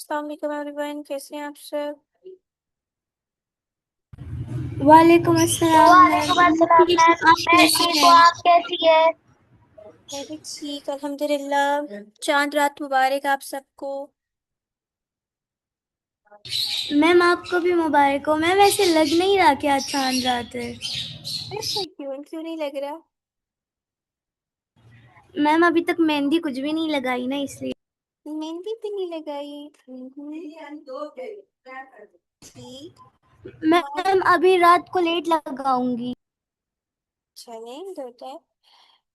अस्सलाम वालेकुम एवरीवन, कैसे हैं आप सब? वालेकुम अस्सलाम वालेकुम मैम। मैं अस्सलाम ठीक मैम। हूँ, आप मैं कैसी ठीक हूँ, हैं? आप कैसी है? मैं भी ठीक, अल्हम्दुलिल्लाह। चांद रात मुबारक आप सबको। मैम आपको भी मुबारक हो। मैम ऐसे लग नहीं रहा कि आज चांद रात है। ऐसा क्यों क्यों नहीं लग रहा? मैम अभी तक मेहंदी कुछ भी नहीं लगाई ना, इसलिए। मेहंदी भी नहीं लगाई। ठीक। हमारे मैम अभी रात को लेट लगाऊंगी। चले होता है।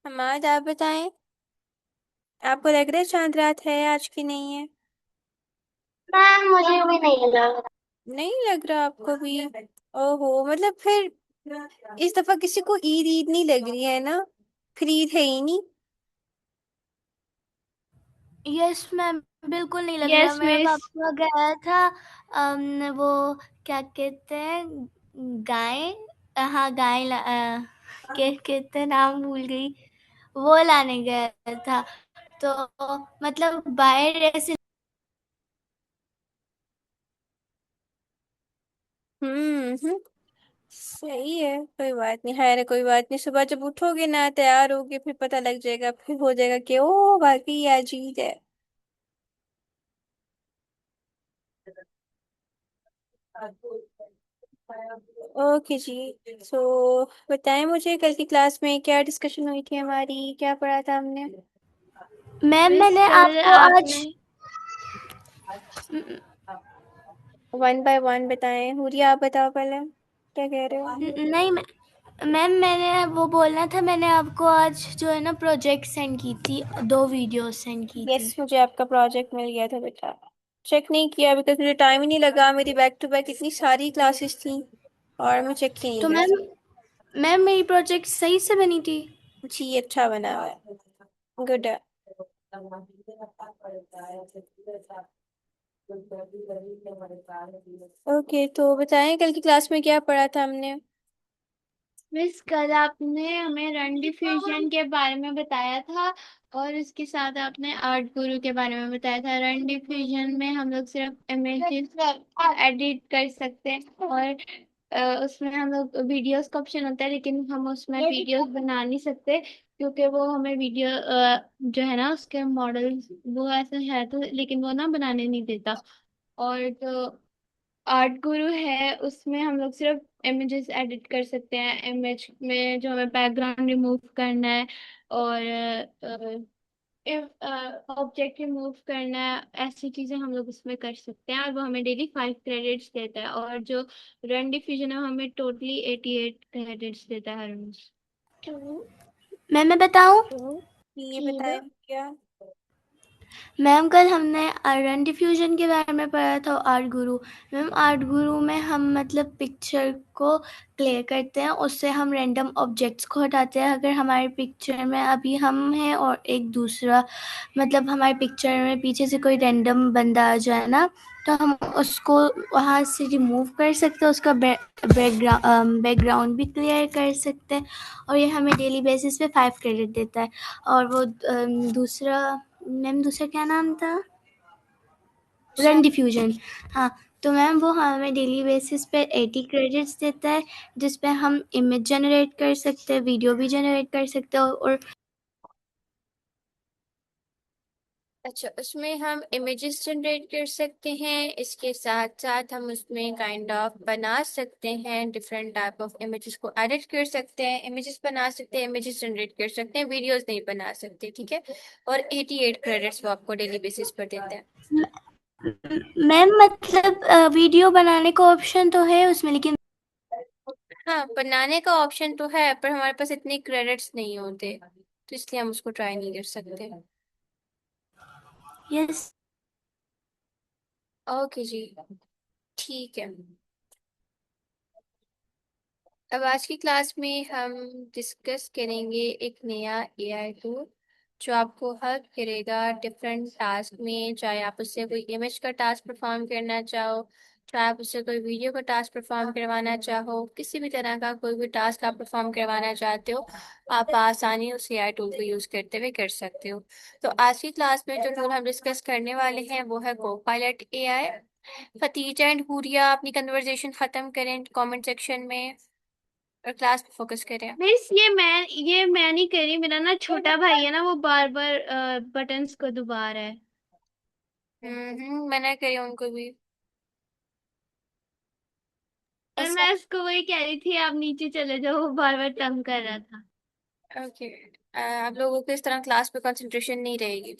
हमारा आप बताएं, आपको लग रहा है चांद रात है आज की नहीं है? मैम मुझे भी नहीं लगा। नहीं लग रहा आपको भी? ओहो, मतलब फिर इस दफा किसी को ईद ईद नहीं लग रही है ना? फिर ईद है ही नहीं। यस मैम, बिल्कुल नहीं लग रहा। यस मेरा मिस। पापा गया था वो क्या कहते हैं, गाय। हाँ गाय क्या कहते हैं, नाम भूल गई। वो लाने गया था, तो मतलब बाहर ऐसे। हम्म। सही है, कोई बात नहीं, खैर है, कोई बात नहीं। सुबह जब उठोगे ना, तैयार होगे, फिर पता लग जाएगा, फिर हो जाएगा कि ओ वाकई आज ईद है। ओके जी। सो बताएं मुझे, कल की क्लास में क्या डिस्कशन हुई थी, हमारी क्या पढ़ा था हमने? मैम मिस मैंने कल आपको आज आपने वन बाय वन बताएं। हुरिया आप बताओ पहले, क्या कह रहे हो? नहीं मैम मैंने वो बोलना था, मैंने आपको आज जो है ना प्रोजेक्ट सेंड की थी, 2 वीडियो सेंड की यस, थी। मुझे आपका प्रोजेक्ट मिल गया था बेटा। चेक नहीं किया बिकॉज मुझे टाइम ही नहीं लगा, मेरी बैक टू बैक इतनी सारी क्लासेस थी और मैं चेक ही नहीं तो कर मैम सकी। मैम मेरी प्रोजेक्ट सही से बनी थी। जी, अच्छा बना हुआ है। गुड है। ओके, तो बताएं कल की क्लास में क्या पढ़ा था हमने? मिस कल आपने हमें रन डिफ्यूजन के बारे में बताया था, और उसके साथ आपने आर्ट गुरु के बारे में बताया था। रन डिफ्यूजन में हम लोग सिर्फ इमेजेस एडिट कर सकते हैं, और उसमें हम लोग वीडियोस का ऑप्शन होता है, लेकिन हम उसमें वीडियोस बना नहीं सकते, क्योंकि वो हमें वीडियो जो है ना उसके मॉडल वो ऐसा है, तो लेकिन वो ना बनाने नहीं देता। और जो आर्ट गुरु है उसमें हम लोग सिर्फ इमेजेस एडिट कर सकते हैं। इमेज में जो हमें बैकग्राउंड रिमूव करना है, और ऑब्जेक्ट रिमूव करना है, ऐसी चीजें हम लोग उसमें कर सकते हैं, और वो हमें डेली 5 क्रेडिट्स देता है। और जो रन डिफ्यूजन है वो हमें टोटली 88 क्रेडिट्स देता है हर रोज। हम्म। मैम मैं बताऊं। ये जी बताएं क्या? मैम कल हमने रन डिफ्यूजन के बारे में पढ़ा था, आर्ट गुरु। मैम आर्ट गुरु में हम मतलब पिक्चर को क्लियर करते हैं, उससे हम रैंडम ऑब्जेक्ट्स को हटाते हैं। अगर हमारी पिक्चर में अभी हम हैं और एक दूसरा, मतलब हमारी पिक्चर में पीछे से कोई रैंडम बंदा आ जाए ना, तो हम उसको वहाँ से रिमूव कर सकते हैं, उसका बैकग्राउंड भी क्लियर कर सकते हैं। और ये हमें डेली बेसिस पे 5 क्रेडिट देता है। और वो दूसरा, मैम दूसरा क्या नाम था, रन डिफ्यूजन। हाँ, तो मैम वो हमें डेली बेसिस पे 80 क्रेडिट्स देता है, जिसपे हम इमेज जनरेट कर सकते हैं, वीडियो भी जनरेट कर सकते हैं। और अच्छा, उसमें हम इमेजेस जनरेट कर सकते हैं, इसके साथ साथ हम उसमें काइंड ऑफ बना सकते हैं, डिफरेंट टाइप ऑफ इमेजेस को एडिट कर सकते हैं, इमेजेस बना सकते हैं, इमेजेस जनरेट कर सकते हैं, वीडियोस नहीं बना सकते, ठीक है। और 88 क्रेडिट्स वो आपको डेली बेसिस पर देते हैं। मैम मतलब वीडियो बनाने का ऑप्शन तो है उसमें, लेकिन हाँ, बनाने का ऑप्शन तो है, पर हमारे पास इतने क्रेडिट्स नहीं होते, तो इसलिए हम उसको ट्राई नहीं कर सकते। यस। ओके जी, ठीक है। अब आज की क्लास में हम डिस्कस करेंगे एक नया एआई टूल जो आपको हेल्प करेगा डिफरेंट टास्क में, चाहे आप उससे कोई इमेज का टास्क परफॉर्म करना चाहो, चाहे आप उससे कोई वीडियो का टास्क परफॉर्म करवाना चाहो, किसी भी तरह का कोई भी टास्क आप परफॉर्म करवाना चाहते हो, आप आसानी उस एआई टूल को यूज करते हुए कर सकते हो। तो आज की क्लास में जो टूल हम डिस्कस करने वाले हैं वो है कोपायलट एआई। फतीजा एंड हुरिया अपनी कन्वर्सेशन खत्म करें कमेंट सेक्शन में और क्लास पे फोकस करें। मिस, ये मैं नहीं करी, मेरा ना छोटा भाई है ना, वो बार बार बटन्स को दबा रहा है। मना करिए उनको भी। और ऐसा। मैं उसको वही कह रही थी, आप नीचे चले जाओ, वो बार बार तंग कर रहा था। ओके। आप लोगों को इस तरह क्लास पे कंसंट्रेशन नहीं रहेगी।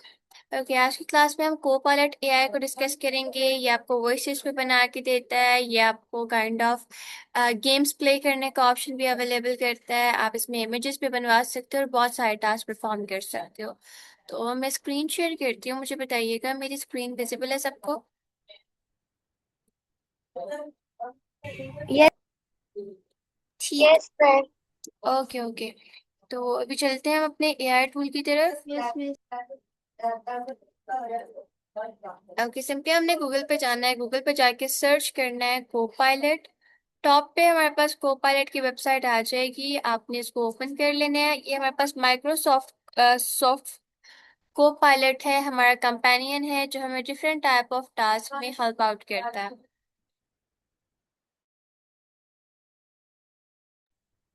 ओके, आज की क्लास में हम कोपायलट एआई को डिस्कस करेंगे। ये आपको वॉइसेस पे बना के देता है, ये आपको काइंड ऑफ गेम्स प्ले करने का ऑप्शन भी अवेलेबल करता है। आप इसमें इमेजेस भी बनवा सकते हो और बहुत सारे टास्क परफॉर्म कर सकते हो। तो मैं स्क्रीन शेयर करती हूँ, मुझे बताइएगा मेरी स्क्रीन विजिबल है सबको? यस। ठीक। Yes sir. Okay okay. तो अभी चलते हैं हम अपने एआई टूल की तरफ। Yes miss. ओके, सिंपली हमने गूगल पे जाना है, गूगल पे जाके सर्च करना है कोपायलट। टॉप पे हमारे पास कोपायलट की वेबसाइट आ जाएगी, आपने इसको ओपन कर लेना है। ये हमारे पास माइक्रोसॉफ्ट सॉफ्ट कोपायलट है, हमारा कंपेनियन है जो हमें डिफरेंट टाइप ऑफ टास्क में हेल्प आउट करता है।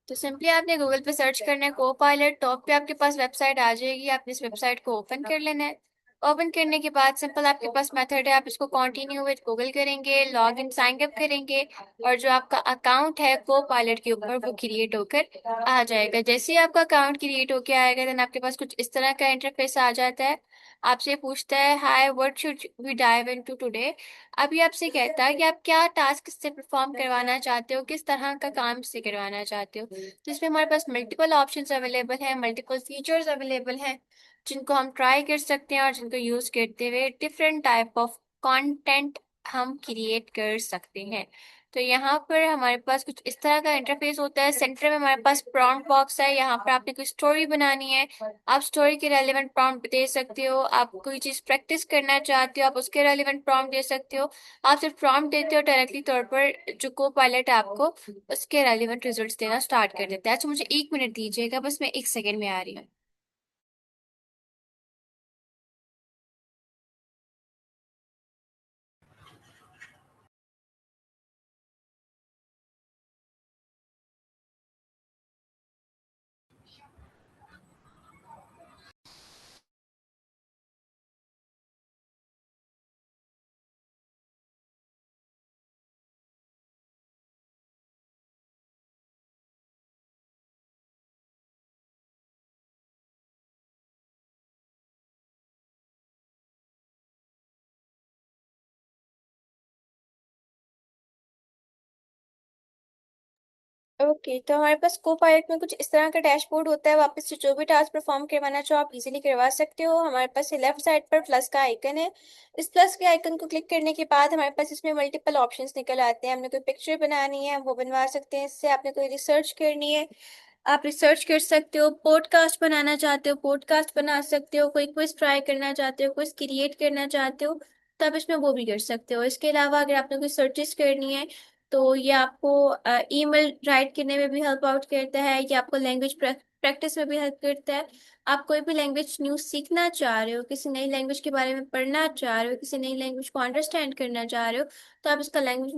तो सिंपली आपने गूगल पे सर्च करना है कोपायलट, टॉप पे आपके पास वेबसाइट आ जाएगी, आपने इस वेबसाइट को ओपन कर लेना है। ओपन करने के बाद सिंपल आपके पास मेथड है, आप इसको कंटिन्यू विद गूगल करेंगे, लॉग इन साइन अप करेंगे और जो आपका अकाउंट है कोपायलट के ऊपर वो क्रिएट होकर आ जाएगा। जैसे ही आपका अकाउंट क्रिएट होकर आएगा देन आपके पास कुछ इस तरह का इंटरफेस आ जाता है। आपसे पूछता है hi what should we dive into today. अभी आपसे कहता है कि आप क्या टास्क इससे परफॉर्म करवाना चाहते हो, किस तरह का काम इससे करवाना चाहते हो। तो इसमें हमारे पास मल्टीपल ऑप्शंस अवेलेबल हैं, मल्टीपल फीचर्स अवेलेबल हैं जिनको हम ट्राई कर सकते हैं और जिनको यूज करते हुए डिफरेंट टाइप ऑफ कंटेंट हम क्रिएट कर सकते हैं। तो यहाँ पर हमारे पास कुछ इस तरह का इंटरफेस होता है। सेंटर में हमारे पास प्रॉम्प्ट बॉक्स है, यहाँ पर आपने कोई स्टोरी बनानी है, आप स्टोरी के रेलिवेंट प्रॉम्प्ट दे सकते हो। आप कोई चीज प्रैक्टिस करना चाहते हो, आप उसके रेलिवेंट प्रॉम्प्ट दे सकते हो। आप सिर्फ प्रॉम्प्ट देते हो, डायरेक्टली तौर पर जो को पायलट आपको उसके रेलिवेंट रिजल्ट्स देना स्टार्ट कर देता है। अच्छा, मुझे 1 मिनट दीजिएगा, बस मैं 1 सेकेंड में आ रही हूँ। ओके, तो हमारे पास को पायलट में कुछ इस तरह का डैशबोर्ड होता है। वापस से जो भी टास्क परफॉर्म करवाना चाहो आप इजीली करवा सकते हो। हमारे पास लेफ्ट साइड पर प्लस का आइकन है, इस प्लस के आइकन को क्लिक करने के बाद हमारे पास इसमें मल्टीपल ऑप्शंस निकल आते हैं। हमने कोई पिक्चर बनानी है वो बनवा सकते हैं इससे, आपने कोई रिसर्च करनी है आप रिसर्च कर सकते हो, पॉडकास्ट बनाना चाहते हो पॉडकास्ट बना सकते हो, कोई क्विज ट्राई करना चाहते हो, क्विज क्रिएट करना चाहते हो तो आप इसमें वो भी कर सकते हो। इसके अलावा अगर आपने कोई सर्चेस करनी है तो ये आपको ईमेल राइट करने में भी हेल्प आउट करता है, ये आपको लैंग्वेज प्रैक्टिस में भी हेल्प करता है। आप कोई भी लैंग्वेज न्यू सीखना चाह रहे हो, किसी नई लैंग्वेज के बारे में पढ़ना चाह रहे हो, किसी नई लैंग्वेज को अंडरस्टैंड करना चाह रहे हो तो आप इसका लैंग्वेज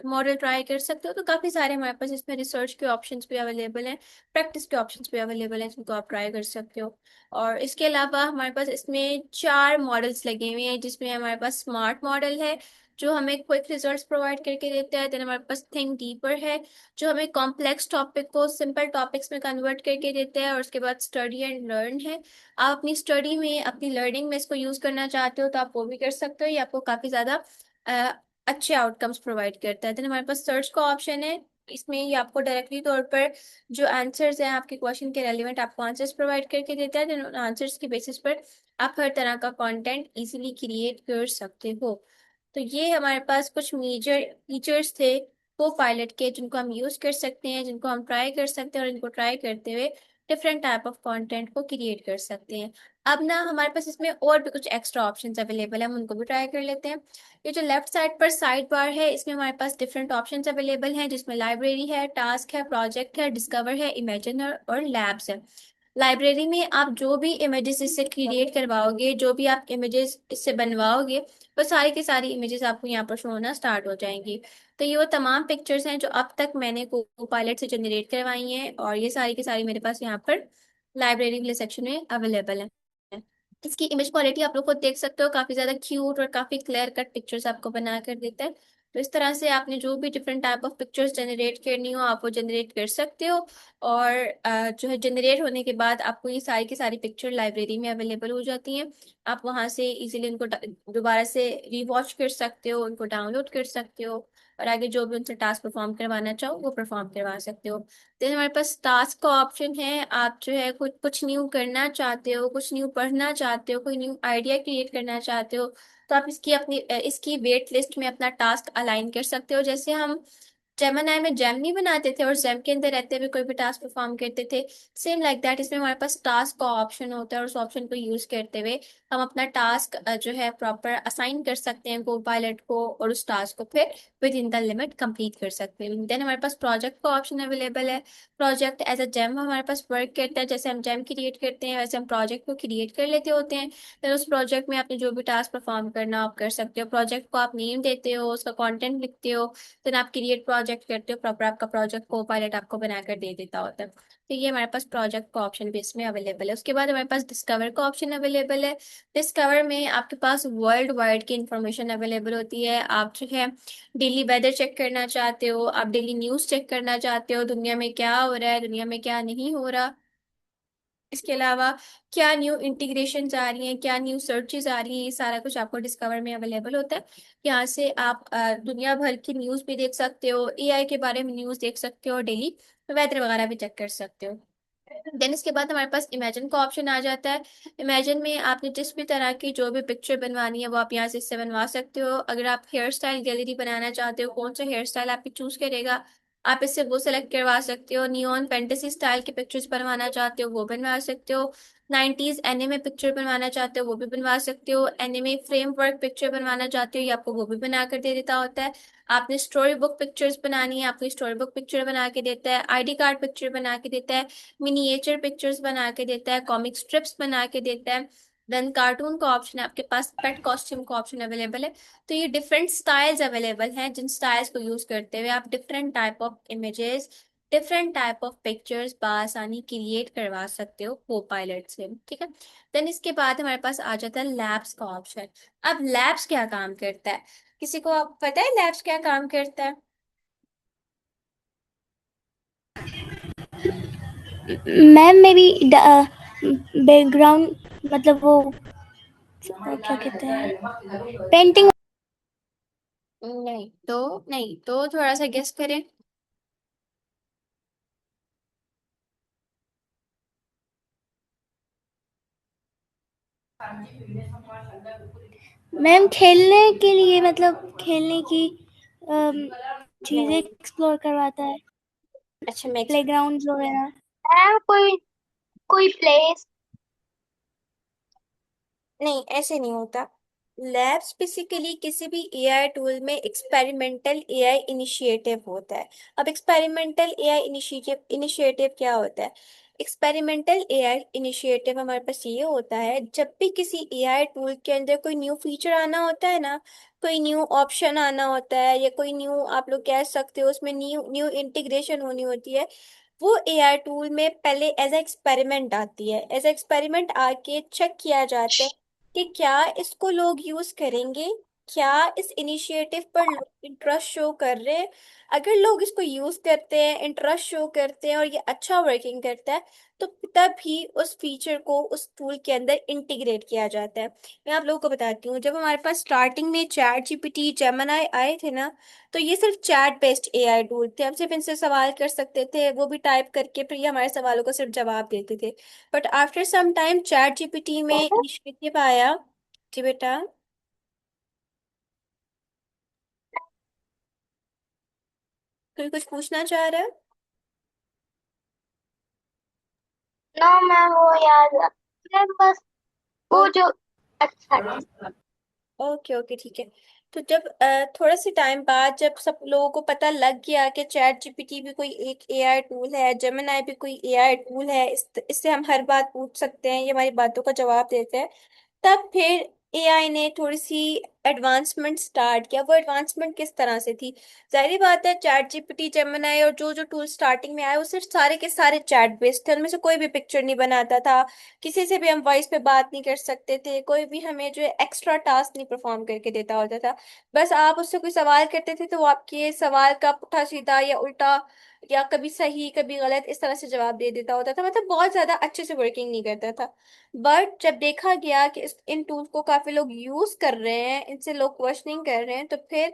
मॉडल ट्राई कर सकते हो। तो काफ़ी सारे हमारे पास इसमें रिसर्च के ऑप्शंस भी अवेलेबल हैं, प्रैक्टिस के ऑप्शंस भी अवेलेबल हैं जिनको आप ट्राई कर सकते हो। और इसके अलावा हमारे पास इसमें 4 मॉडल्स लगे हुए हैं, जिसमें हमारे पास स्मार्ट मॉडल है जो हमें क्विक रिजल्ट्स प्रोवाइड करके देता है। देन हमारे पास थिंक डीपर है जो हमें कॉम्प्लेक्स टॉपिक को सिंपल टॉपिक्स में कन्वर्ट करके देता है। और उसके बाद स्टडी एंड लर्न है, आप अपनी स्टडी में अपनी लर्निंग में इसको यूज करना चाहते हो तो आप वो भी कर सकते हो, ये आपको काफी ज्यादा अ, अच्छे आउटकम्स प्रोवाइड करता है। देन हमारे पास सर्च का ऑप्शन है, इसमें ये आपको डायरेक्टली तौर पर जो आंसर्स हैं आपके क्वेश्चन के रेलिवेंट आपको आंसर्स प्रोवाइड करके देता है। देन उन आंसर्स के बेसिस पर आप हर तरह का कंटेंट इजीली क्रिएट कर सकते हो। तो ये हमारे पास कुछ मेजर फीचर्स थे को पायलट के जिनको हम यूज कर सकते हैं, जिनको हम ट्राई कर सकते हैं और इनको ट्राई करते हुए डिफरेंट टाइप ऑफ कंटेंट को क्रिएट कर सकते हैं। अब ना हमारे पास इसमें और भी कुछ एक्स्ट्रा ऑप्शंस अवेलेबल है, हम उनको भी ट्राई कर लेते हैं। ये जो लेफ्ट साइड पर साइड बार है, इसमें हमारे पास डिफरेंट ऑप्शंस अवेलेबल हैं, जिसमें लाइब्रेरी है, टास्क है, प्रोजेक्ट है, डिस्कवर है, इमेजिन और लैब्स है। लाइब्रेरी में आप जो भी इमेजेस इससे क्रिएट करवाओगे, जो भी आप इमेजेस इससे बनवाओगे, वो सारी की सारी इमेजेस आपको यहाँ पर शो होना स्टार्ट हो जाएंगी। तो ये वो तमाम पिक्चर्स हैं जो अब तक मैंने को पायलट से जनरेट करवाई हैं, और ये सारी की सारी मेरे पास यहाँ पर लाइब्रेरी वाले सेक्शन में अवेलेबल है। इसकी इमेज क्वालिटी आप लोग को देख सकते हो, काफी ज्यादा क्यूट और काफी क्लियर कट पिक्चर्स आपको बना कर देता है। तो इस तरह से आपने जो भी different type of pictures generate करनी हो, आप वो जनरेट कर सकते हो। और जो है जनरेट होने के बाद आपको ये सारी की सारी पिक्चर लाइब्रेरी में अवेलेबल हो जाती हैं। आप वहां से इजीली उनको दोबारा से रीवॉच कर सकते हो, उनको डाउनलोड कर सकते हो, और आगे जो भी उनसे टास्क परफॉर्म करवाना चाहो वो परफॉर्म करवा सकते हो। देन हमारे पास टास्क का ऑप्शन है। आप जो है कुछ कुछ न्यू करना चाहते हो, कुछ न्यू पढ़ना चाहते हो, कोई न्यू आइडिया क्रिएट करना चाहते हो, तो आप इसकी वेट लिस्ट में अपना टास्क अलाइन कर सकते हो। जैसे हम जेमिनाई में जैम नहीं बनाते थे और जैम के अंदर रहते हुए कोई भी टास्क परफॉर्म करते थे, सेम लाइक दैट इसमें हमारे पास टास्क का ऑप्शन होता है, और उस ऑप्शन को यूज करते हुए हम अपना टास्क जो है प्रॉपर असाइन कर सकते हैं को पायलट को, और उस टास्क को फिर with in the limit complete कर सकते हैं। देन हमारे पास प्रोजेक्ट का ऑप्शन अवेलेबल है। प्रोजेक्ट एज अ जेम हमारे पास वर्क करता है, जैसे हम जेम क्रिएट करते हैं वैसे हम प्रोजेक्ट को क्रिएट कर लेते होते हैं। फिर उस प्रोजेक्ट में आपने जो भी टास्क परफॉर्म करना आप कर सकते हो, प्रोजेक्ट को आप नेम देते हो, उसका कंटेंट लिखते हो, देन आप क्रिएट प्रोजेक्ट करते हो, प्रॉपर आपका प्रोजेक्ट को पायलट आपको बनाकर दे देता होता है। तो ये हमारे पास प्रोजेक्ट का ऑप्शन भी इसमें अवेलेबल है। उसके बाद हमारे पास डिस्कवर का ऑप्शन अवेलेबल है। डिस्कवर में आपके पास वर्ल्ड वाइड की इंफॉर्मेशन अवेलेबल होती है। आप जो है डेली वेदर चेक करना चाहते हो, आप डेली न्यूज़ चेक करना चाहते हो, दुनिया में क्या हो रहा है, दुनिया में क्या नहीं हो रहा, इसके अलावा क्या न्यू इंटीग्रेशन आ रही हैं, क्या न्यू सर्चेज आ रही हैं, ये सारा कुछ आपको डिस्कवर में अवेलेबल होता है। यहाँ से आप दुनिया भर की न्यूज़ भी देख सकते हो, एआई के बारे में न्यूज़ देख सकते हो, डेली वेदर वगैरह भी चेक कर सकते हो। देन इसके बाद हमारे पास इमेजिन का ऑप्शन आ जाता है। इमेजिन में आपने जिस भी तरह की जो भी पिक्चर बनवानी है वो आप यहाँ से इससे बनवा सकते हो। अगर आप हेयर स्टाइल गैलरी बनाना चाहते हो, कौन सा हेयर स्टाइल आपकी चूज करेगा, आप इससे वो सेलेक्ट करवा सकते हो। नियॉन फैंटेसी स्टाइल के पिक्चर्स बनवाना चाहते हो वो बनवा सकते हो। 90s एनिमे पिक्चर बनवाना चाहते हो वो भी बनवा सकते हो। एनिमे फ्रेमवर्क पिक्चर बनवाना चाहते हो ये आपको वो भी बना कर दे देता होता है। आपने स्टोरी बुक पिक्चर्स बनानी है, आपको स्टोरी बुक पिक्चर बना के देता है। आईडी कार्ड पिक्चर बना के देता है। मिनिएचर पिक्चर्स बना के देता है। कॉमिक स्ट्रिप्स बना के देता है। देन कार्टून का ऑप्शन है आपके पास, पेट कॉस्ट्यूम का ऑप्शन अवेलेबल है। तो ये डिफरेंट स्टाइल्स अवेलेबल हैं, जिन स्टाइल्स को यूज करते हुए आप different type of images, different type of pictures बआसानी क्रिएट करवा सकते हो को पायलट से। ठीक है। देन इसके बाद हमारे पास आ जाता है लैब्स का ऑप्शन। अब लैब्स क्या काम करता है, किसी को आप पता है लैब्स क्या काम करता है? मैम मेरी बैकग्राउंड मतलब वो क्या कहते हैं पेंटिंग। नहीं तो थोड़ा सा गेस करें। मैम खेलने के लिए मतलब खेलने की चीजें नहीं। एक्सप्लोर करवाता है, अच्छा मैं प्लेग्राउंड वगैरह। मैम कोई कोई प्लेस। नहीं, ऐसे नहीं होता। लैब्स बेसिकली किसी भी एआई टूल में एक्सपेरिमेंटल एआई इनिशिएटिव होता है। अब एक्सपेरिमेंटल एआई इनिशिएटिव क्या होता है? एक्सपेरिमेंटल एआई इनिशिएटिव हमारे पास ये होता है, जब भी किसी एआई टूल के अंदर कोई न्यू फीचर आना होता है ना, कोई न्यू ऑप्शन आना होता है, या कोई न्यू आप लोग कह सकते हो उसमें न्यू न्यू इंटीग्रेशन होनी होती है, वो एआई टूल में पहले एज ए एक्सपेरिमेंट आती है। एज ए एक्सपेरिमेंट आके चेक किया जाता है कि क्या इसको लोग यूज करेंगे, क्या इस इनिशिएटिव पर लोग इंटरेस्ट शो कर रहे हैं। अगर लोग इसको यूज करते हैं, इंटरेस्ट शो करते हैं और ये अच्छा वर्किंग करता है, तो तभी उस फीचर को उस टूल के अंदर इंटीग्रेट किया जाता है। मैं आप लोगों को बताती हूँ, जब हमारे पास स्टार्टिंग में चैट जीपीटी जेमिनाई आए थे ना, तो ये सिर्फ चैट बेस्ड एआई टूल थे। हम सिर्फ इनसे सवाल कर सकते थे, वो भी टाइप करके, फिर ये हमारे सवालों का सिर्फ जवाब देते थे। But after some time ChatGPT में इनिशिएटिव आया। जी बेटा, कोई कुछ पूछना चाह रहा है? नो मैम, वो याद है बस, वो जो अच्छा है। ओके ओके ठीक है। तो जब थोड़ा सी टाइम बाद जब सब लोगों को पता लग गया कि चैट जीपीटी भी कोई एक एआई टूल है, जेमिनाई भी कोई एआई टूल है, इससे हम हर बात पूछ सकते हैं, ये हमारी बातों का जवाब देते हैं, तब फिर एआई ने थोड़ी सी एडवांसमेंट स्टार्ट किया। वो एडवांसमेंट किस तरह से थी? जाहिर बात है, चैट जीपीटी, जेमिनाई और जो जो टूल स्टार्टिंग में आए वो सिर्फ सारे के सारे चैट बेस्ड थे, उनमें से कोई भी पिक्चर नहीं बनाता था, किसी से भी हम वॉइस पे बात नहीं कर सकते थे, कोई भी हमें जो है एक्स्ट्रा टास्क नहीं परफॉर्म करके देता होता था। बस आप उससे कोई सवाल करते थे तो वो आपके सवाल का पुठा सीधा या उल्टा या कभी सही कभी गलत इस तरह से जवाब दे देता होता था, मतलब बहुत ज्यादा अच्छे से वर्किंग नहीं करता था। बट जब देखा गया कि इन टूल्स को काफी लोग यूज कर रहे हैं, इनसे लोग क्वेश्चनिंग कर रहे हैं, तो फिर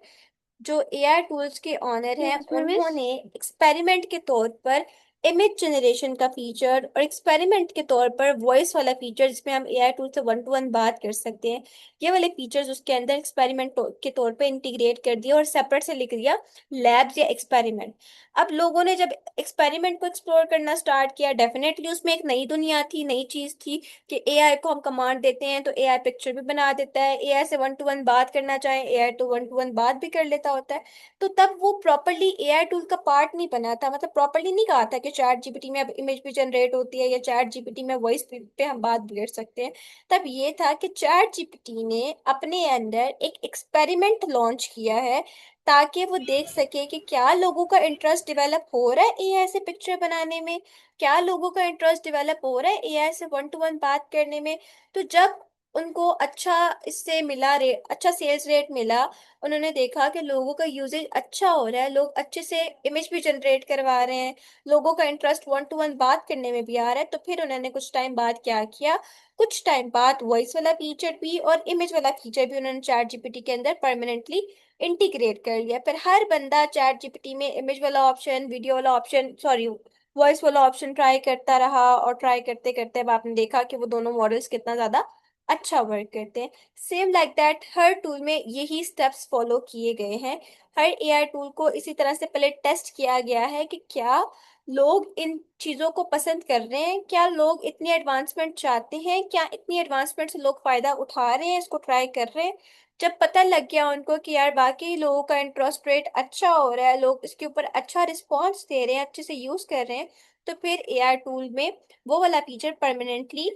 जो एआई टूल्स के ऑनर हैं यस मिस। उन्होंने एक्सपेरिमेंट के तौर पर इमेज जनरेशन का फीचर और एक्सपेरिमेंट के तौर पर वॉइस वाला फीचर जिसमें हम एआई टूल से वन टू वन बात कर सकते हैं, ये वाले फीचर्स उसके अंदर एक्सपेरिमेंट के तौर पे इंटीग्रेट कर दिया और सेपरेट से लिख दिया लैब्स या एक्सपेरिमेंट। अब लोगों ने जब एक्सपेरिमेंट को एक्सप्लोर करना स्टार्ट किया, डेफिनेटली उसमें एक नई दुनिया थी, नई चीज थी कि एआई को हम कमांड देते हैं तो एआई पिक्चर भी बना देता है, एआई से वन टू वन बात करना चाहे एआई तो वन टू वन बात भी कर लेता होता है। तो तब वो प्रॉपरली एआई टूल का पार्ट नहीं बना था, मतलब प्रॉपरली नहीं कहा था कि चैट जीपीटी में अब इमेज भी जनरेट होती है या चैट जीपीटी में वॉइस पे हम बात भी कर सकते हैं। तब ये था कि चैट जीपीटी ने अपने अंदर एक एक्सपेरिमेंट लॉन्च किया है ताकि वो देख सके कि क्या लोगों का इंटरेस्ट डेवलप हो रहा है एआई से पिक्चर बनाने में, क्या लोगों का इंटरेस्ट डेवलप हो रहा है एआई से वन टू वन बात करने में। तो जब उनको अच्छा इससे मिला, रेट अच्छा सेल्स रेट मिला, उन्होंने देखा कि लोगों का यूजेज अच्छा हो रहा है, लोग अच्छे से इमेज भी जनरेट करवा रहे हैं, लोगों का इंटरेस्ट वन टू वन बात करने में भी आ रहा है, तो फिर उन्होंने कुछ टाइम बाद क्या किया, कुछ टाइम बाद वॉइस वाला फीचर भी और इमेज वाला फीचर भी उन्होंने चैट जीपीटी के अंदर परमानेंटली इंटीग्रेट कर लिया। फिर हर बंदा चैट जीपीटी में इमेज वाला ऑप्शन, वीडियो वाला ऑप्शन, सॉरी वॉइस वाला ऑप्शन ट्राई करता रहा, और ट्राई करते करते अब आपने देखा कि वो दोनों मॉडल्स कितना ज्यादा अच्छा वर्क करते हैं। Same like that her tool में यही स्टेप्स फॉलो किए गए हैं। हर एआई टूल को इसी तरह से पहले टेस्ट किया गया है कि क्या लोग इन चीजों को पसंद कर रहे हैं, क्या लोग इतनी एडवांसमेंट चाहते हैं, क्या इतनी एडवांसमेंट से लोग फायदा उठा रहे हैं, इसको ट्राई कर रहे हैं। जब पता लग गया उनको कि यार बाकी लोगों का इंटरेस्ट रेट अच्छा हो रहा है, लोग इसके ऊपर अच्छा रिस्पॉन्स दे रहे हैं, अच्छे से यूज कर रहे हैं, तो फिर एआई टूल में वो वाला फीचर परमानेंटली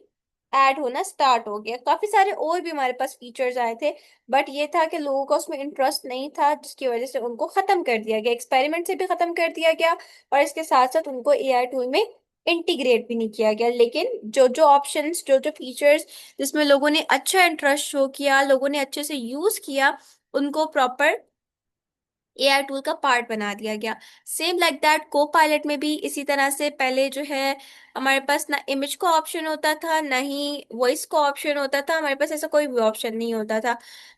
ऐड होना स्टार्ट हो गया। काफी सारे और भी हमारे पास फीचर्स आए थे, बट ये था कि लोगों का उसमें इंटरेस्ट नहीं था, जिसकी वजह से उनको खत्म कर दिया गया, एक्सपेरिमेंट से भी खत्म कर दिया गया और इसके साथ साथ उनको एआई टूल में इंटीग्रेट भी नहीं किया गया। लेकिन जो जो ऑप्शंस, जो जो फीचर्स जिसमें लोगों ने अच्छा इंटरेस्ट शो किया, लोगों ने अच्छे से यूज किया, उनको प्रॉपर एआई टूल का पार्ट बना दिया गया। सेम लाइक दैट को पायलट में भी इसी तरह से पहले जो है हमारे पास ना इमेज का ऑप्शन होता था ना ही वॉइस का ऑप्शन होता था, हमारे पास ऐसा कोई भी ऑप्शन नहीं होता था।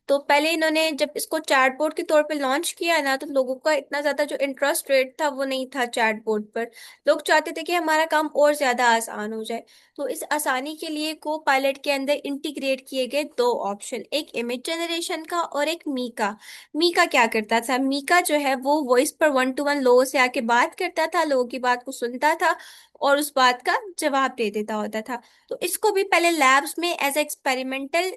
तो पहले इन्होंने जब इसको चैटबॉट के तौर पे लॉन्च किया ना, तो लोगों का इतना ज्यादा जो इंटरेस्ट रेट था वो नहीं था चैटबॉट पर। लोग चाहते थे कि हमारा काम और ज्यादा आसान हो जाए। तो इस आसानी के लिए को पायलट के अंदर इंटीग्रेट किए गए दो ऑप्शन, एक इमेज जनरेशन का और एक मीका। मीका क्या करता था? मीका जो है वो वॉइस पर वन टू वन लोगों से आके बात करता था, लोगों की बात को सुनता था और उस बात का जवाब दे देता होता था। तो इसको भी पहले लैब्स में एज एक्सपेरिमेंटल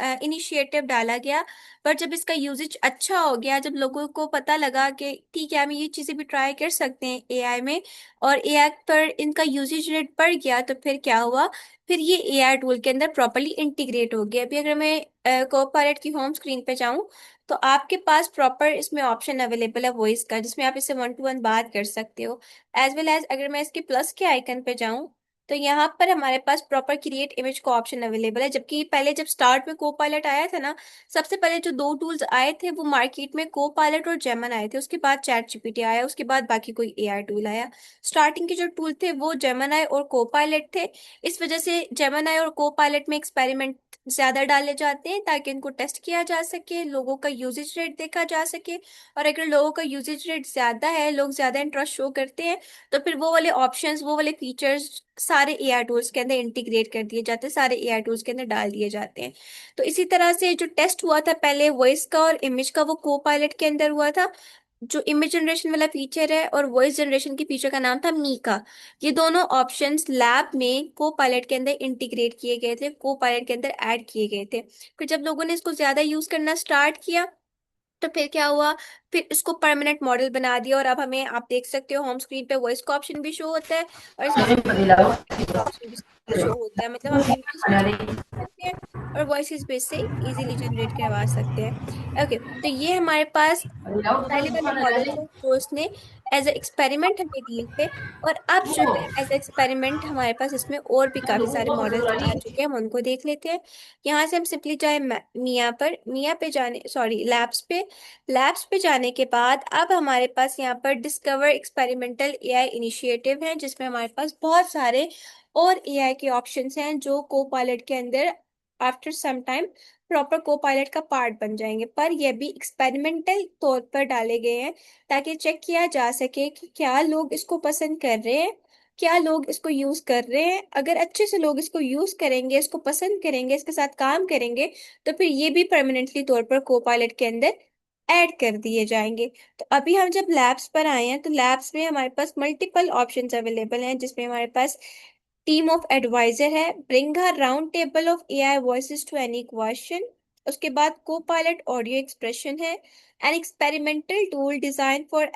इनिशिएटिव डाला गया। पर जब इसका यूजेज अच्छा हो गया, जब लोगों को पता लगा कि ठीक है हम ये चीजें भी ट्राई कर सकते हैं एआई में, और एआई पर इनका यूजेज रेट बढ़ गया, तो फिर क्या हुआ, फिर ये एआई टूल के अंदर प्रॉपरली इंटीग्रेट हो गया। अभी अगर मैं कोपायलट की होम स्क्रीन पे जाऊं, तो आपके पास प्रॉपर इसमें ऑप्शन अवेलेबल है वॉइस का, जिसमें आप इससे वन टू वन बात कर सकते हो। एज वेल एज अगर मैं इसके प्लस के आइकन पे जाऊं, तो यहाँ पर हमारे पास प्रॉपर क्रिएट इमेज का ऑप्शन अवेलेबल है। जबकि पहले जब स्टार्ट में को पायलट आया था ना, सबसे पहले जो दो टूल्स आए थे वो मार्केट में को पायलट और जेमन आए थे, उसके बाद चैट जीपीटी आया, उसके बाद बाकी कोई एआई टूल आया। स्टार्टिंग के जो टूल थे वो जेमन और को पायलट थे। इस वजह से जेमन और को पायलट में एक्सपेरिमेंट ज्यादा डाले जाते हैं ताकि इनको टेस्ट किया जा सके, लोगों का यूजेज रेट देखा जा सके। और अगर लोगों का यूजेज रेट ज्यादा है, लोग ज्यादा इंटरेस्ट शो करते हैं, तो फिर वो वाले ऑप्शंस, वो वाले फीचर्स सारे एआई टूल्स के अंदर इंटीग्रेट कर दिए जाते हैं, सारे एआई टूल्स के अंदर डाल दिए जाते हैं। तो इसी तरह से जो टेस्ट हुआ था पहले वॉइस का और इमेज का, वो को पायलट के अंदर हुआ था। जो इमेज जनरेशन वाला फीचर है और वॉइस जनरेशन के फीचर का नाम था मीका। ये दोनों ऑप्शंस लैब में को पायलट के अंदर इंटीग्रेट किए गए थे, को पायलट के अंदर ऐड किए गए थे। फिर जब लोगों ने इसको ज्यादा यूज करना स्टार्ट किया तो फिर क्या हुआ, फिर इसको परमानेंट मॉडल बना दिया। और अब हमें, आप देख सकते हो होम स्क्रीन पे वॉइस का ऑप्शन भी शो होता है और इसके साथ का ऑप्शन भी शो होता है। मतलब हम इमेजेस भी generate कर सकते हैं और वॉइस भी इससे इजीली जनरेट करवा सकते हैं। ओके, तो ये हमारे पास पहले वाले मॉडल्स हैं जो उसने एज ए एक्सपेरिमेंट हमें दिए थे। और अब जो है एज ए एक्सपेरिमेंट हमारे पास इसमें और भी काफी सारे मॉडल्स आ चुके हैं, हम उनको देख लेते हैं। यहाँ से हम सिंपली जाए मिया पर, मिया पे जाने, सॉरी लैब्स पे। लैब्स पे जाने के बाद अब हमारे पास यहाँ पर डिस्कवर एक्सपेरिमेंटल एआई इनिशिएटिव है, जिसमें हमारे पास बहुत सारे और एआई के ऑप्शंस हैं जो को पायलट के अंदर आफ्टर सम टाइम प्रॉपर को पायलट का पार्ट बन जाएंगे। पर यह भी एक्सपेरिमेंटल तौर पर डाले गए हैं ताकि चेक किया जा सके कि क्या लोग इसको पसंद कर रहे हैं, क्या लोग इसको यूज कर रहे हैं। अगर अच्छे से लोग इसको यूज करेंगे, इसको पसंद करेंगे, इसके साथ काम करेंगे, तो फिर ये भी परमानेंटली तौर पर को पायलट के अंदर ऐड कर दिए जाएंगे। तो अभी हम जब लैब्स पर आए हैं तो लैब्स में हमारे पास मल्टीपल ऑप्शंस अवेलेबल हैं, जिसमें हमारे पास टीम ऑफ एडवाइजर है, bring a round table of AI voices to any question. उसके बाद को पायलट ऑडियो एक्सप्रेशन है, an experimental tool design for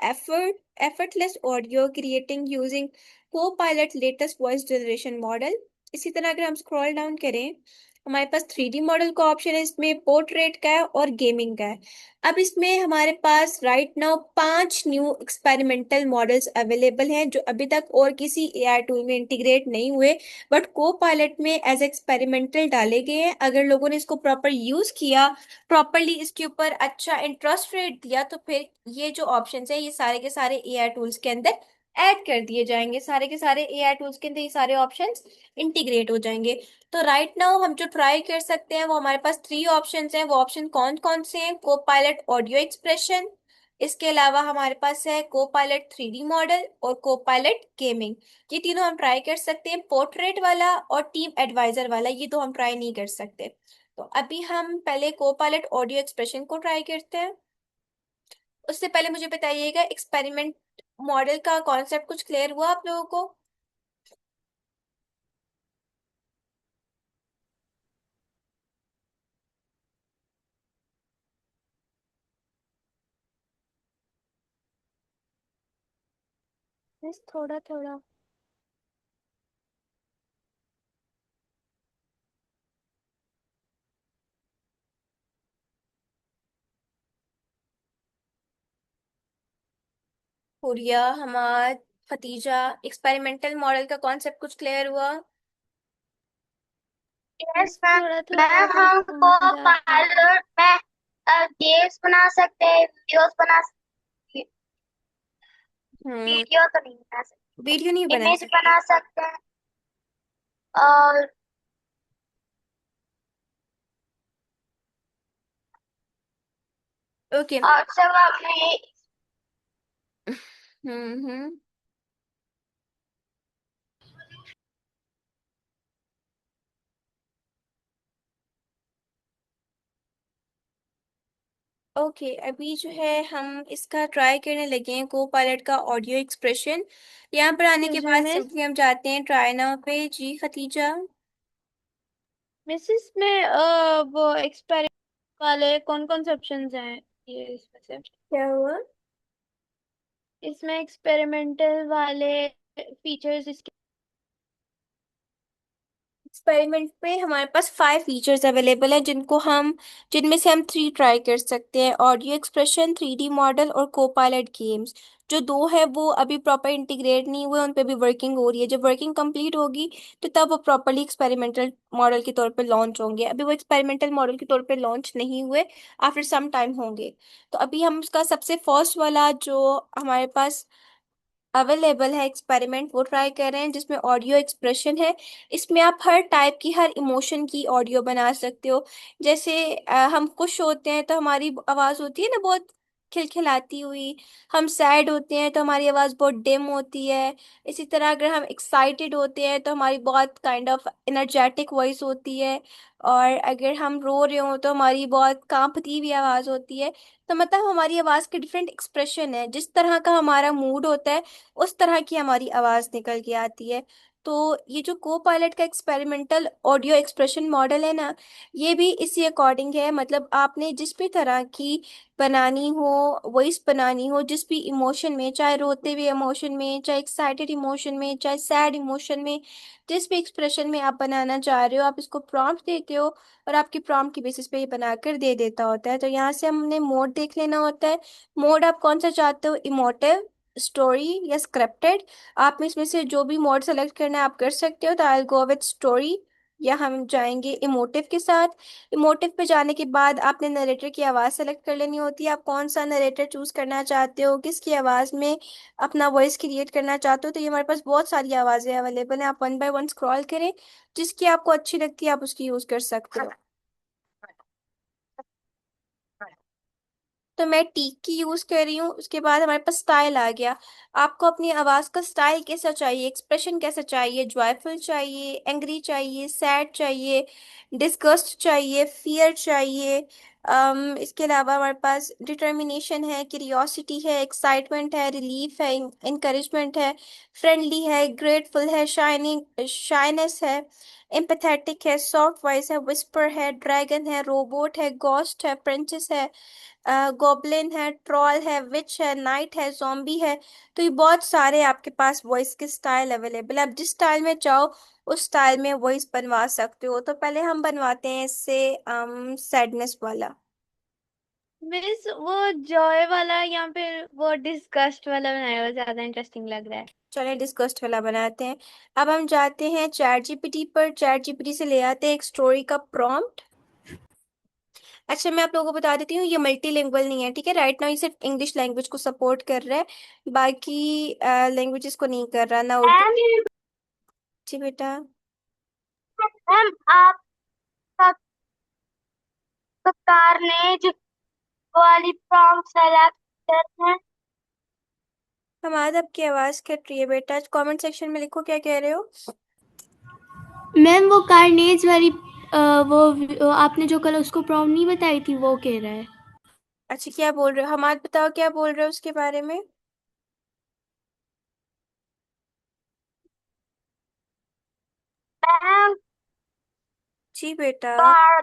effortless audio creating using Copilot latest voice generation model. इसी तरह अगर हम scroll down करें, हमारे पास 3D मॉडल का ऑप्शन है, इसमें पोर्ट्रेट का है और गेमिंग का है। अब इसमें हमारे पास right now 5 new experimental models available हैं जो अभी तक और किसी एआई टूल में इंटीग्रेट नहीं हुए, बट को पायलट में एज एक्सपेरिमेंटल डाले गए हैं। अगर लोगों ने इसको प्रॉपर यूज किया, प्रॉपरली इसके ऊपर अच्छा इंटरेस्ट रेट दिया, तो फिर ये जो ऑप्शंस है ये सारे के सारे एआई टूल्स के अंदर ऐड कर दिए जाएंगे। सारे के सारे एआई टूल्स के अंदर ये सारे ऑप्शंस इंटीग्रेट हो जाएंगे। तो राइट नाउ हम जो ट्राई कर सकते हैं वो हमारे पास 3 ऑप्शंस हैं। वो ऑप्शन कौन कौन से हैं? को पायलट ऑडियो एक्सप्रेशन, इसके अलावा हमारे पास है को पायलट 3D मॉडल और को पायलट गेमिंग। ये तीनों हम ट्राई कर सकते हैं। पोर्ट्रेट वाला और टीम एडवाइजर वाला ये तो हम ट्राई नहीं कर सकते। तो अभी हम पहले को पायलट ऑडियो एक्सप्रेशन को ट्राई करते हैं। उससे पहले मुझे बताइएगा, एक्सपेरिमेंट मॉडल का कॉन्सेप्ट कुछ क्लियर हुआ आप लोगों को? बस थोड़ा थोड़ा। हुरिया, हमाद, खतीजा, एक्सपेरिमेंटल मॉडल का कॉन्सेप्ट कुछ क्लियर हुआ? यस बस मैम। थोड़ा थोड़ा मैम कुछ हमको समझ आ रहा है। पायलट में गेम्स बना सकते हैं, वीडियोस बना सकते, हम्म। वीडियो तो नहीं बना वीडियो नहीं सकते, बना इमेज सकते। बना सकते हैं और ओके। सब आपने हम्म। ओके, अभी जो है हम इसका ट्राई करने लगे हैं को पायलट का ऑडियो एक्सप्रेशन। यहाँ पर आने के एक्सक्यूज मी बाद मिस। सिंपली हम जाते हैं ट्राई नाउ पे। जी खतीजा। मिस इसमें वो एक्सपेरिमेंट वाले कौन कौन से ऑप्शंस हैं ये इसमें से? क्या हुआ? इसमें एक्सपेरिमेंटल वाले फीचर्स इसके। एक्सपेरिमेंट में हमारे पास 5 फीचर्स अवेलेबल हैं जिनमें से हम 3 ट्राई कर सकते हैं, ऑडियो एक्सप्रेशन, 3D मॉडल और को पायलट गेम्स। जो 2 है वो अभी प्रॉपर इंटीग्रेट नहीं हुए, उन पे भी वर्किंग हो रही है। जब वर्किंग कंप्लीट होगी तो तब वो प्रॉपरली एक्सपेरिमेंटल मॉडल के तौर पे लॉन्च होंगे। अभी वो एक्सपेरिमेंटल मॉडल के तौर पे लॉन्च नहीं हुए, आफ्टर सम टाइम होंगे। तो अभी हम उसका सबसे फर्स्ट वाला जो हमारे पास अवेलेबल है एक्सपेरिमेंट वो ट्राई कर रहे हैं, जिसमें ऑडियो एक्सप्रेशन है। इसमें आप हर टाइप की, हर इमोशन की ऑडियो बना सकते हो। जैसे हम खुश होते हैं तो हमारी आवाज होती है ना बहुत खिलखिलाती हुई। हम सैड होते हैं तो हमारी आवाज़ बहुत डिम होती है। इसी तरह अगर हम एक्साइटेड होते हैं तो हमारी बहुत काइंड ऑफ एनर्जेटिक वॉइस होती है। और अगर हम रो रहे हो तो हमारी बहुत कांपती हुई आवाज़ होती है। तो मतलब हमारी आवाज़ के डिफरेंट एक्सप्रेशन है, जिस तरह का हमारा मूड होता है उस तरह की हमारी आवाज़ निकल के आती है। तो ये जो को पायलट का एक्सपेरिमेंटल ऑडियो एक्सप्रेशन मॉडल है ना, ये भी इसी अकॉर्डिंग है। मतलब आपने जिस भी तरह की बनानी हो, वॉइस बनानी हो, जिस भी इमोशन में, चाहे रोते हुए इमोशन में, चाहे एक्साइटेड इमोशन में, चाहे सैड इमोशन में, जिस भी एक्सप्रेशन में आप बनाना चाह रहे हो, आप इसको प्रॉम्प्ट देते हो और आपकी प्रॉम्प्ट की बेसिस पे ये बनाकर दे देता होता है। तो यहाँ से हमने मोड देख लेना होता है। मोड आप कौन सा चाहते हो, इमोटिव, स्टोरी या स्क्रिप्टेड। आप में इसमें से जो भी मोड सेलेक्ट करना है आप कर सकते हो। तो आई गो विद स्टोरी, या हम जाएंगे इमोटिव के साथ। इमोटिव पे जाने के बाद आपने नरेटर की आवाज़ सेलेक्ट कर लेनी होती है। आप कौन सा नरेटर चूज करना चाहते हो, किसकी आवाज़ में अपना वॉइस क्रिएट करना चाहते हो। तो ये हमारे पास बहुत सारी आवाज़ें अवेलेबल हैं, आप वन बाय वन स्क्रॉल करें, जिसकी आपको अच्छी लगती है आप उसकी यूज़ कर सकते हो। तो मैं टीक की यूज कर रही हूँ। उसके बाद हमारे पास स्टाइल आ गया। आपको अपनी आवाज का स्टाइल कैसा चाहिए, एक्सप्रेशन कैसा चाहिए, जॉयफुल चाहिए, एंग्री चाहिए, सैड चाहिए, डिस्गस्ट चाहिए, फियर चाहिए। इसके अलावा हमारे पास डिटर्मिनेशन है, क्यूरियोसिटी है, एक्साइटमेंट है, रिलीफ है, इंकरेजमेंट है, फ्रेंडली है, ग्रेटफुल है, शाइनिंग शाइनेस है, एम्पैथेटिक है, सॉफ्ट वॉइस है, विस्पर है, ड्रैगन है, रोबोट है, गॉस्ट है, प्रिंसेस है, गॉब्लिन है, ट्रॉल है, विच है, नाइट है, ज़ॉम्बी है। तो ये बहुत सारे आपके पास वॉइस के स्टाइल अवेलेबल है। आप जिस स्टाइल में चाहो उस स्टाइल में वॉइस बनवा सकते हो। तो पहले हम बनवाते हैं इससे सैडनेस वाला। मिस वो जॉय वाला या फिर वो डिस्गस्ट वाला बनाया हुआ ज्यादा इंटरेस्टिंग लग रहा है। चलिए डिस्कस्ट वाला बनाते हैं। अब हम जाते हैं चैट जीपीटी पर, चैट जीपीटी से ले आते हैं एक स्टोरी का प्रॉम्प्ट। अच्छा, मैं आप लोगों को बता देती हूँ, ये मल्टीलिंगुअल नहीं है, ठीक है। राइट नाउ ये सिर्फ इंग्लिश लैंग्वेज को सपोर्ट कर रहा है, बाकी लैंग्वेजेस को नहीं कर रहा ना, उर्दू। मैम जी बेटा। मैम आपका कारनेज वाली प्रॉम्प्ट सेलेक्ट करते हैं। हमारा आपकी आवाज कट रही है बेटा, कमेंट सेक्शन में लिखो क्या कह रहे हो। मैम वो कार्नेज वाली वो आपने जो कल उसको प्रॉम्प्ट नहीं बताई थी वो कह रहा है। अच्छा, क्या बोल रहे हो, हमारा बताओ क्या बोल रहे हो उसके बारे में। मैम जी बेटा। कार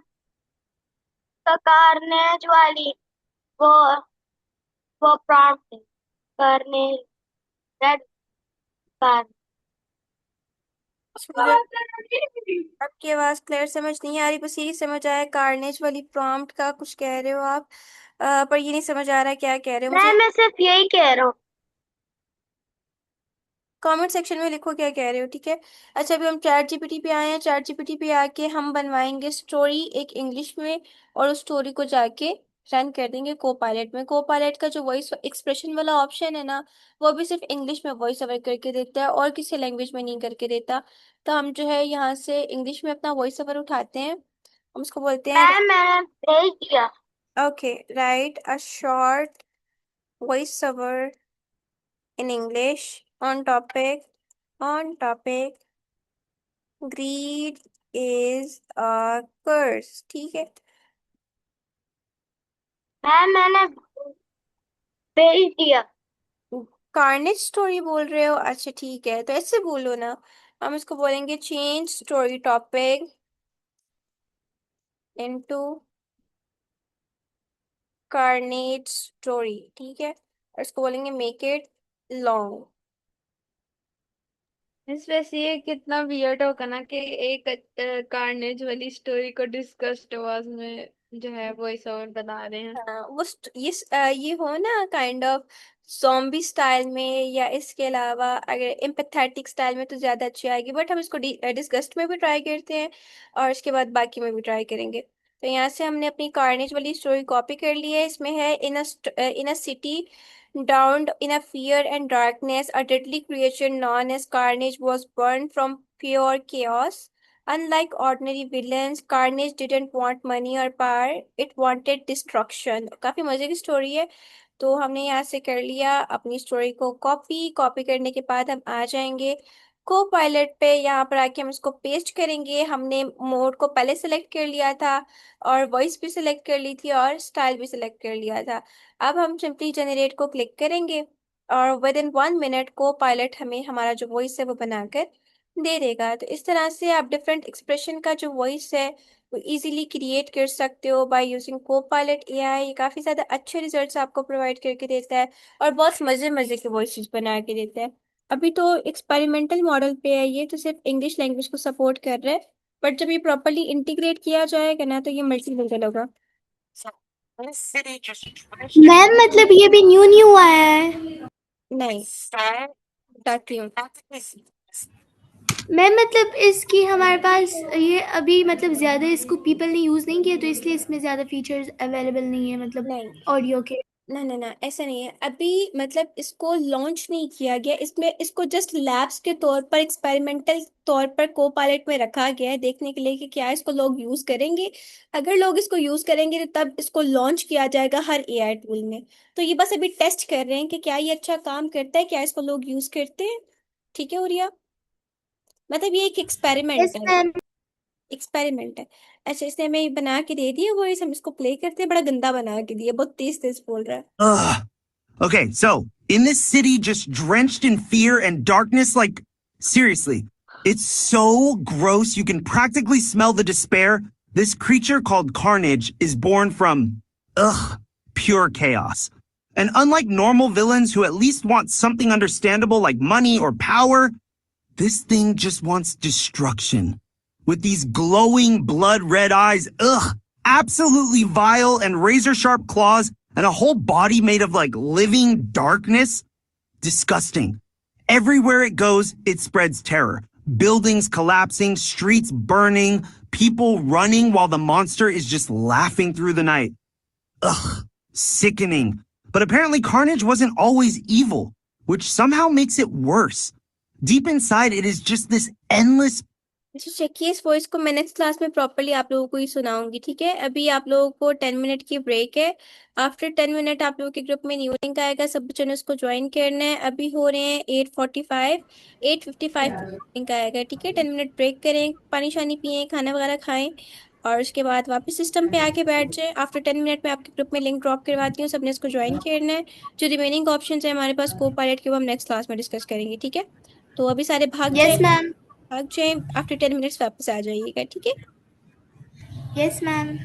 कारनेज वाली वो वो प्रॉम्प्ट करने रेड कार। मुझे आपकी आवाज क्लियर समझ नहीं आ रही, बस यही समझ आया कार्नेज वाली प्रॉम्प्ट का कुछ कह रहे हो आप। पर ये नहीं समझ आ रहा क्या कह रहे हो मुझे। मैं सिर्फ यही कह रहा हूँ। कमेंट सेक्शन में लिखो क्या कह रहे हो, ठीक है। अच्छा, अभी हम चैट जीपीटी पे आए हैं। चैट जीपीटी पे आके हम बनवाएंगे स्टोरी एक इंग्लिश में, और उस स्टोरी को जाके रन कर देंगे को पायलट में। को पायलट का जो वॉइस एक्सप्रेशन वाला ऑप्शन है ना, वो भी सिर्फ इंग्लिश में वॉइस ओवर करके देता है और किसी लैंग्वेज में नहीं करके देता। तो हम जो है यहाँ से इंग्लिश में अपना वॉइस ओवर उठाते हैं। हम उसको बोलते हैं, मैंने भेज दिया। Okay, right a short voice over in English on topic greed is a curse, ठीक है। मैंने भेज दिया। कार्नेज स्टोरी बोल रहे हो, अच्छा ठीक है, तो ऐसे बोलो ना। हम इसको बोलेंगे change story topic into carnage story, ठीक है। और इसको बोलेंगे मेक इट लॉन्ग। इस वैसे ये कितना वियर्ड होगा ना कि एक कार्नेज वाली स्टोरी को डिस्कस्ड आवाज में जो है वॉइस ओवर बना रहे हैं। हाँ, ये हो ना काइंड ऑफ zombi स्टाइल में, या इसके अलावा अगर एम्पैथेटिक स्टाइल में तो ज्यादा अच्छी आएगी। बट हम इसको डिस्गस्ट में भी ट्राई करते हैं और इसके बाद बाकी में भी ट्राई करेंगे। तो यहाँ से हमने अपनी कार्नेज वाली स्टोरी कॉपी कर ली है। इसमें है in a city drowned in a fear and darkness, a deadly creature known as Carnage was born from pure chaos. Unlike ordinary villains, Carnage didn't want money or power, it wanted destruction. काफी मजे की story है। तो हमने यहाँ से कर लिया अपनी स्टोरी को कॉपी। कॉपी करने के बाद हम आ जाएंगे को पायलट पे। यहाँ पर आके हम इसको पेस्ट करेंगे। हमने मोड को पहले सेलेक्ट कर लिया था और वॉइस भी सिलेक्ट कर ली थी और स्टाइल भी सिलेक्ट कर लिया था। अब हम सिंपली जनरेट को क्लिक करेंगे और विद इन 1 मिनट को पायलट हमें हमारा जो वॉइस है वो बनाकर दे देगा। तो इस तरह से आप डिफरेंट एक्सप्रेशन का जो वॉइस है वो इजीली क्रिएट कर सकते हो बाय यूजिंग कोपायलट एआई। ये काफ़ी ज़्यादा अच्छे रिजल्ट्स आपको प्रोवाइड करके देता है और बहुत मज़े मज़े के वॉइसेस बना के देता है। अभी तो एक्सपेरिमेंटल मॉडल पे है ये, तो सिर्फ इंग्लिश लैंग्वेज को सपोर्ट कर रहा है, बट जब ये प्रॉपरली इंटीग्रेट किया जाएगा ना तो ये मल्टीलिंगुअल होगा। मैम मतलब ये भी न्यू न्यू आया है? नहीं, बताती हूँ। मैम मतलब इसकी हमारे पास ये अभी मतलब ज़्यादा इसको पीपल ने यूज़ नहीं किया तो इसलिए इसमें ज़्यादा फीचर्स अवेलेबल नहीं है मतलब नहीं ऑडियो के। ना ना ना, ऐसा नहीं है। अभी मतलब इसको लॉन्च नहीं किया गया, इसमें इसको जस्ट लैब्स के तौर पर एक्सपेरिमेंटल तौर पर को पायलट में रखा गया है देखने के लिए कि क्या इसको लोग यूज करेंगे। अगर लोग इसको यूज करेंगे तो तब इसको लॉन्च किया जाएगा हर एआई टूल में। तो ये बस अभी टेस्ट कर रहे हैं कि क्या ये अच्छा काम करता है, क्या इसको लोग यूज करते हैं। ठीक है उरिया, मतलब ये एक एक्सपेरिमेंट यस है। मैम। एक्सपेरिमेंट है। अच्छा, इसने हमें बना के दे दिया वो, इस हम इसको प्ले करते हैं। बड़ा गंदा बना के दिया, बहुत तेज तेज बोल रहा है। Ugh. Okay, so in this city just drenched in fear and darkness, like, seriously, it's so gross you can practically smell the despair. This creature called Carnage is born from, pure chaos. And unlike normal villains who at least want something understandable like money or power, this thing just wants destruction. With these glowing blood red eyes, absolutely vile, and razor sharp claws, and a whole body made of like living darkness. Disgusting. Everywhere it goes, it spreads terror. Buildings collapsing, streets burning, people running while the monster is just laughing through the night. Ugh, sickening. But apparently Carnage wasn't always evil, which somehow makes it worse. Deep inside, it is just this endless अच्छा चेकिए, इस voice को मैं next class में properly आप लोगों को ही सुनाऊंगी। ठीक है, अभी आप लोगों को 10 मिनट की ब्रेक है। आफ्टर 10 मिनट आप लोगों के ग्रुप में न्यू लिंक आएगा, सब बच्चों ने उसको ज्वाइन करना है। अभी हो रहे हैं 8:45, 8:55 लिंक आएगा। ठीक है, 10 मिनट ब्रेक करें, पानी शानी पिए, खाना वगैरह खाएं और उसके बाद वापस सिस्टम पे आके बैठ जाए। आफ्टर 10 मिनट में आपके ग्रुप में लिंक ड्रॉप करवाती हूँ, सबने इसको ज्वाइन करना है। जो रिमेनिंग ऑप्शन है हमारे पास को पायलट के, वो हम नेक्स्ट क्लास में डिस्कस करेंगे। ठीक है, तो अभी सारे भाग जाए, यस मैम। भाग जाए, आफ्टर 10 मिनट्स वापस आ जाइएगा। ठीक है। Yes ma'am.